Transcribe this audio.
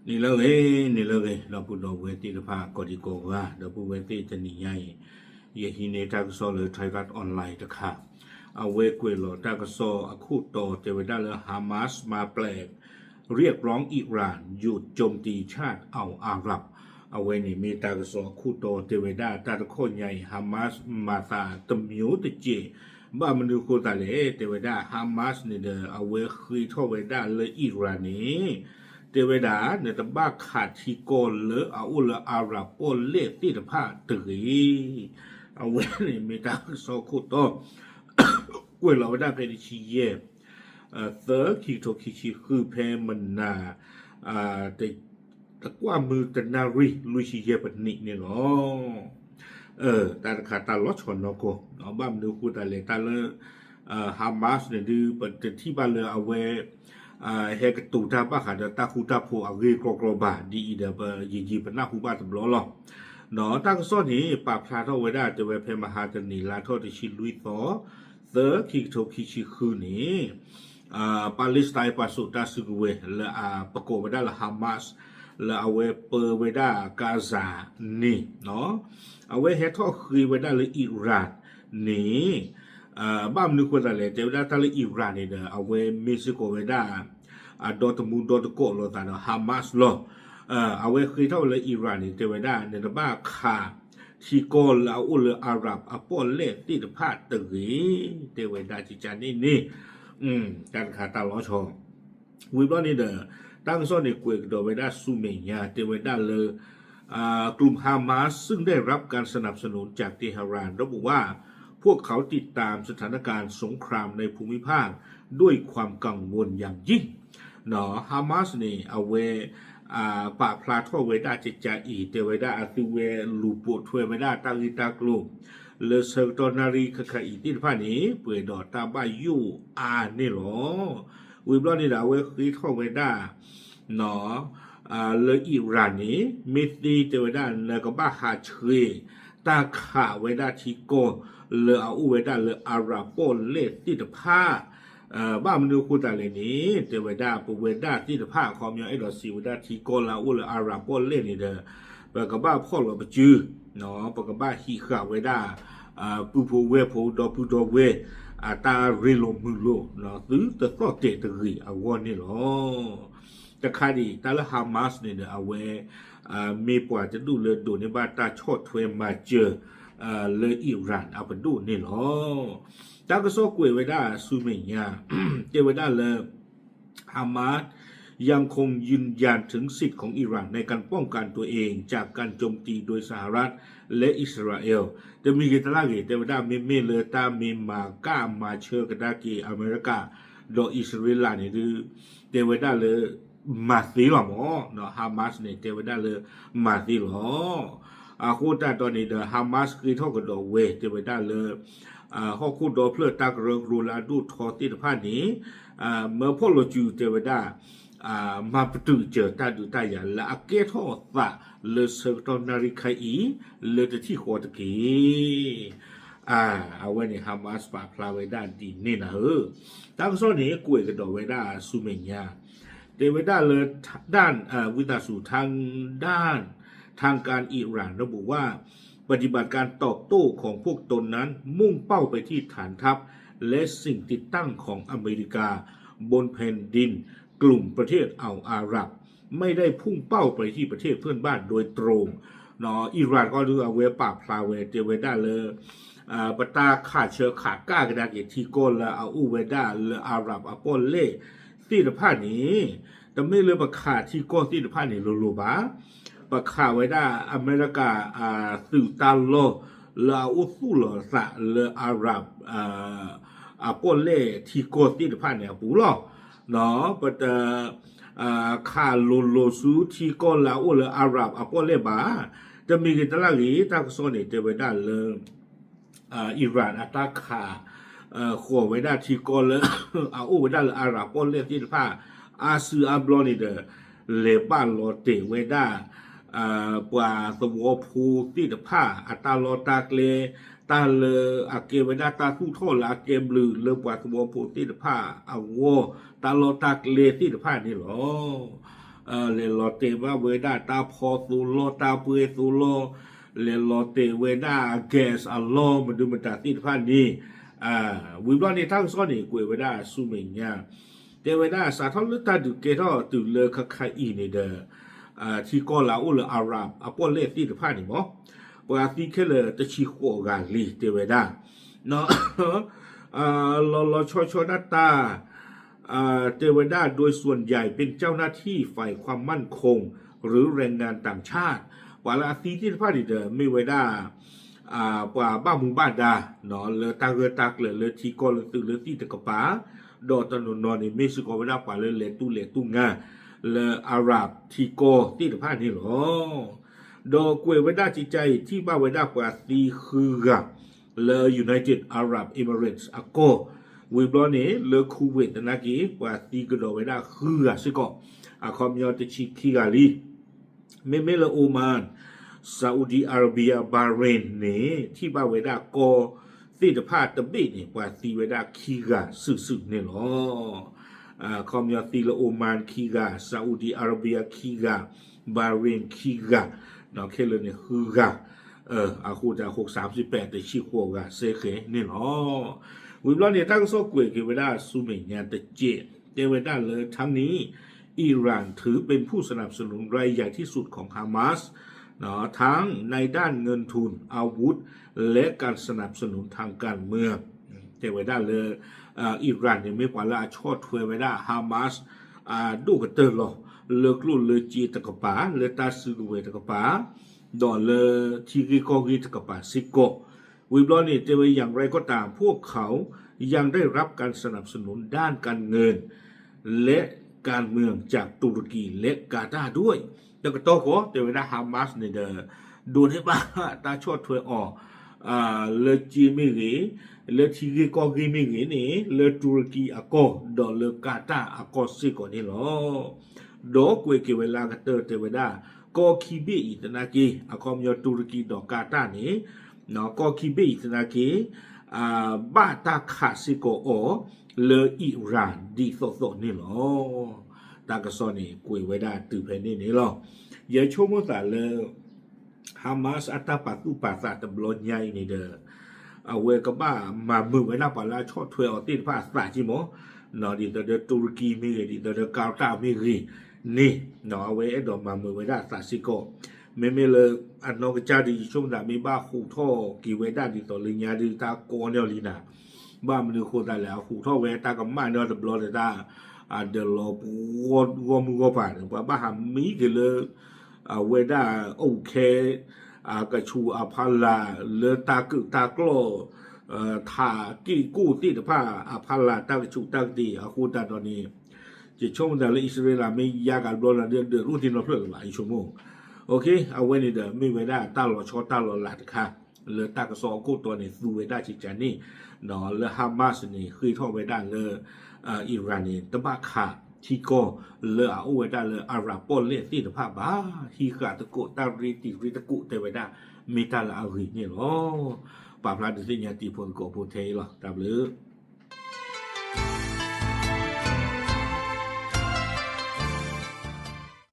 ni lo ge lo pu lo we ti de pha ko di ko ga do pu we ti te ni yai ye hi ne ta so le thai rat online ตะค่ะเอาเวกวยโลตากโซอคูโตเทวดาเลฮามาสมาแปลกเรียกร้องอิหร่านหยุดโจมตีชาติเอาอาหรับเอาไว้นี่มีตากโซคูโตเทวดาตาตะโคใหญ่ฮามาสมาซาตะมิวตะเจบ้ามันดูโคตาเลเทวดาฮามาสนี่เดอเอาเวคุยทเวดาเลยอิหร่านนี้เทวดาเนี่ยตะบ้าขาดที่โกนเลยเอาเลยอาหรับปนเล่ติดผ้าตือเอาไว้นี่มีตากโซคูโตกวยเราได้เป็นชีเย่เธอคิดโทคิชิคือเพมันนาแต่ตะกว่ามือแต่นารีลุยชีเย่ปนิเนี่ยเนาะแต่ขาตาลอดชนเนาะก็เอาบ้ามดูกูแต่เลยตาเลยฮามาสเนี่ยดูเป็นที่บ้านเลยเอาไว้เฮกตูตาบ้าขาดตาคูตาโพเอาเกกรบาดีเดบยีเป็นหน้าคูบ้าตำรวจหรอเนาะตั้งซ้อนนี้ปราบพลาดเอาไว้ได้จะไว้เพมหาตนีลาทอดชิลุยต่อเธอคิดโทคิชิคือนี่ปาเลสไตน์ปัสสุตาสึกเวและประกอบไปได้ละฮามาสและเอาไว้เปิดไว้ได้กาซานี่เนาะเอาไว้เฮทอคุยไว้ได้เลยอิหร่านนี่บ้านนึกว่าอะไรเจ้าได้ทะเลอิหร่านนี่เด้อเอาไว้เม็กซิโกไว้ได้ดอตมูดอตโกโลตาเนาะฮามาสโลเอาไว้คุยเท่าเลยอิหร่านนี่เจ้าไว้ได้ในบ้านขาที่โกลเอาอุลอาหรับอปอลเล่ติดพาตึกเทวดาจิจานี่การขาตาล้อชอวิบล้อนี่เด้อตั้งซ่อนในกวยกระโดดไว้ได้ซูเมียเทวดาเลยกลุ่มฮามาสซึ่งได้รับการสนับสนุนจากเตหะรานระบุว่าพวกเขาติดตามสถานการณ์สงครามในภูมิภาคด้วยความกังวลอย่างยิ่งเนาะฮามาสนี่เอาไว้ปะพลาทเวดาจิจาอีเทวดาอติเวลูปุทเวดาตาลิตากลูเลเซอร์ตอนารีคขอีติพานี้เปิดดอตาบายูนี่หรอวิบลอนี่ดาเวคีทเวดาเนาะเลอิรานีมิตีเทวดาเลก็บ้าหาเชยตาขาเวดาทิโกเลอาอุเวดาเลอาราโปเลติตผ้าบ้ามันดูคูตาเลนี้เทวดาปูเวดาที่ผ้าคอมยาไอดอสีเวดาทีโกลาอุลอาราโปเล่นี่เด้อปากบ้าพ่อเราไปจื้อเนาะปากบ้าฮีขาเวดาปูปูเวปูดอปูดอเวตาเรโลมือโลเนาะซื้อแต่ก็เตะตะกีเอาวันนี่หรอจะคดีตาละฮามาสเนี่ยเอาไว้มีปว่าจะดูเลยดูในบ้านตาชดทเวมาเจอเลยอิหร่านเอาไปดูนี่หรอตากโซกวยไว้ได้ซูเมียเจไว้ได้เลยฮามาสยังคงยืนยันถึงสิทธิ์ของอิหร่านในการป้องกันตัวเองจากการโจมตีโดยสหรัฐและอิสราเอลจะมีกิจลากิเจไว้ได้ไม่เลตามีมาก้ามาเชอร์กดากีอเมริกาโดยอิสราเอลนี่คือเจไว้ได้เลยมาสีหรอหมอเนาะฮามาสเนี่ยเจไว้ได้เลยมาสีหรอคูตาตอนนี้เดอฮามาสคือเท่ากับดอกเวเจไว้ได้เลยข้อคูดอเพื่อตากเริงรูลาดูทอติดผ้านี้เมื่อพ่อเราจูเทวดามาประตูเจอตาดูตายาละเกทอตาเลเซอร์ตอนาริคายเลตที่ขวดกีเอาไว้ในฮามาสปาพลาไว้ด้านดีนี่นะตั้งโซนนี้กวยกระโดดไว้ด้านซูเมียเทวดาเลยด้านวิตาสู่ทางการอิหร่านระบุว่าปฏิบัติการตอบโต้ของพวกตนนั้นมุ่งเป้าไปที่ฐานทัพและสิ่งติดตั้งของอเมริกาบนแผ่นดินกลุ่มประเทศอาหรับไม่ได้พุ่งเป้าไปที่ประเทศเพื่อนบ้านโดยตรงเนาะอิหร่านก็ดูเอาเวปาพลาเวเตเวดาเลยปตาขาดเชื้อขาดก้ากระดาษทีโกลละเอาอูเวดาเลอาหรับอปอลเล่ที่ตะผ้านี้แต่ไม่เลยประขาดที่โกที่ตะผ้านี้รูบาประคาไว้ได้อเมริกาสื่อตาโลลาอุสุลสะเลอาหรับปนเล่ที่โกติดผ่านเนี่ยปูหรอเนาะปัตคาโลโลซูที่โกลาอุลอาหรับปนเล่บาจะมีกิจลักษณะตากโซนเตไว้ได้เลยอิหร่านอัตาคาขวไว้ได้ที่โกลอุไว้ได้เลยอาหรับปนเล่ที่ผ่าอาซูอับลอนิเดเลบานโลเตไว้ได้ปว่าสวอภูติดผ้าอัตาโลตาเกลตาเลอาเกเวดาตาคู่โทษอาเกบลือเลปว่าสวอภูติดผ้าอาวตาโลตาเกลติดผ้านี่หรอ เลลอเตว่าเวดาตาพอสุโลตาเปยสุโลเลลอเตเวดาแกสอัลลอฮ์มันดูมันตาติดพันนี้วิบลานี่ทั้งซ้อนนี่กวยเวดาสุเมญญาเตเวดาสาทอลตาดูเกทอตุเลคคาอีนี่เดที่กอลาอุลอาหรับอปอเลติดพันนี่มั้งปกติแค่เลยตะชีโคกาลีเตเวดาเนาะลอชอนัตตาเทวดาโดยส่วนใหญ่เป็นเจ้าหน้าที่ฝ่ายความมั่นคงหรือแรงงานต่างชาติวาลาซีที่พาดิเดไม่เวดาว่าบ้ามุบ้านดาเนาะเลตาเกตักเลทีกอลตือเลตีตะกปาดอตนนอนในเมซิโกเวดาป่าเลตุงาเลอาหรับทีโกที่ตะพานี่หรอดอกวยเวดาจิใจที่บ้าเวดากว่าตีคือกับเลยูไนเต็ดอาหรับเอมิเรตส์อโกวิบลอนี่เลคูเวตนะกีว่าตีกระโดดเวดาคือสิก็คอมยอตชิคิกาลีเมเลโอมานซาอุดีอาระเบียบาห์เรนนี่ที่บ้าเวดาโกที่ตะพาตะบินี่ว่าตีเวดาคีกาสึเนี่ยหรอคอมยอตีละโอมานคีกาซาอุดีอาระเบียคีกาบาห์เรนคีกาเนาะแค่เลยเนี่ยคือกาอาคูจะ638แต่ชิโคกาเซเคนี่หรอวิบลาเนี่ยตั้งโซกวยเกเวดาซูเมญญาตะเจเกเวดาเลยทั้งนี้อิหร่านถือเป็นผู้สนับสนุนรายใหญ่ที่สุดของฮามาสเนาะทั้งในด้านเงินทุนอาวุธและการสนับสนุนทางการเมืองเกเวดาเลยอิหร่านเนี่ยไม่กว่าละชอดเทเวดาฮามาสดูกระเตอร์หรอเลิกลุ่นเลยจีตะกปาเลยตาสือเวตะกปาดอเลยทีกิโกกิตะกปาซิโกวิบลอนี่จะเป็นอย่างไรก็ตามพวกเขายังได้รับการสนับสนุนด้านการเงินและการเมืองจากตุรกีและกาตาร์ด้วยแต่ก็โตโกแต่เวลาฮามาสเนี่ยดูให้บ้าตาชดถวยออกเลจีมิรีเลทีกีกอกีมิรีนี่เลตุรกีอากอดอเลกาตาร์อากอซิโกนี่หรอดอกเวกเวลากเตอร์เทเวดากอคีบีอิตนากีอากอมยอตุรกีดอกกาตาร์นี่เนาะก็คิดบิสนากีบาตาคาซิโกโอเลอิรานดีโซนี่หรอตากสอนี่กุยไว้ได้ตื่นเพนนี่หรออย่าชมว่าแต่เลฮามาสอัตตาปาตุปาตาตบลอนใหญ่นี่เด้อเวกบ้ามามือไว้หน้าปาลาชอดถวยอติภาษาจิโมเนาะดิเดตุรกีมีดิเดกาตามีรีนี่เนาะเวดอมามือไว้ได้ซาซิโกเมเลยอันนอกจากดีช่วงนั้นมีบ้าหูท่อกี่เวด้าดีต่อลิญาดีตาโกเนลีนาบ้ามันคือโคตรแล้วหูท่อเวตากับมาเนอตบลอดตาเดลอปวมือผ่านบ้าหามีกันเลยเวด้าโอเคกระชูอภัลลาเลตากึตากลอทากี่กู้ตีตผ้าอภัลลาตากระชูตากดีอาคูตาตอนนี้จะช่วงนั้นเลยอิสราเอลไม่ยากกันบลอดเดือดรุ่นที่เราเพื่อหลายชั่วโมงโอเคเอาไว้ในเดิมไม่ไว้ได้ตาหล่อชอตาหล่อหลัดค่ะเลอตากระซอกูตัวนี้ดูไว้ได้จิจานี่เนาะเลอฮามาสนี่คือท่อไว้ได้เลออิหร่านนี่ตบะค่ะที่ก็เลอเอาไว้ได้เลออาหรับปนเล่ที่ตะภาพบ้าฮีกาตะโกตาริติริตะกุแต่ไว้ได้มีตาละอาริเนี่ยหรอป่าพลาดสิ่งยาตีพลโกพูเทหรอตามเลย